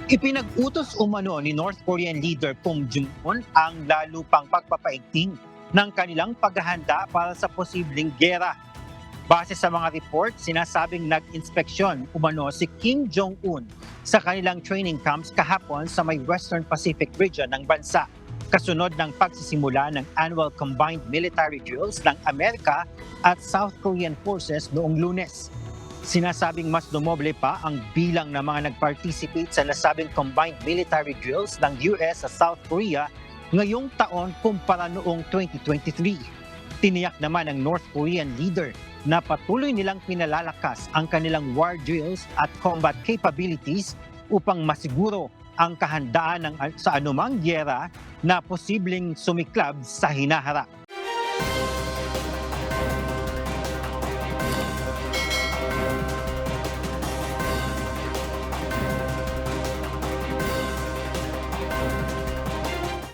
Ipinag-utos umano ni North Korean leader Kim Jong-un ang lalo pang pagpapaigting ng kanilang paghahanda para sa posibleng giyera. Base sa mga report, sinasabing nag-inspeksyon umano si Kim Jong-un sa kanilang training camps kahapon sa may Western Pacific region ng bansa. Kasunod ng pagsisimula ng annual combined military drills ng Amerika at South Korean forces noong Lunes. Sinasabing mas dumoble pa ang bilang ng mga nag-participate sa nasabing combined military drills ng US sa South Korea ngayong taon kumpara noong 2023. Tiniyak naman ng North Korean leader na patuloy nilang pinalalakas ang kanilang war drills at combat capabilities upang masiguro ang kahandaan sa anumang giyera na posibleng sumiklab sa hinaharap.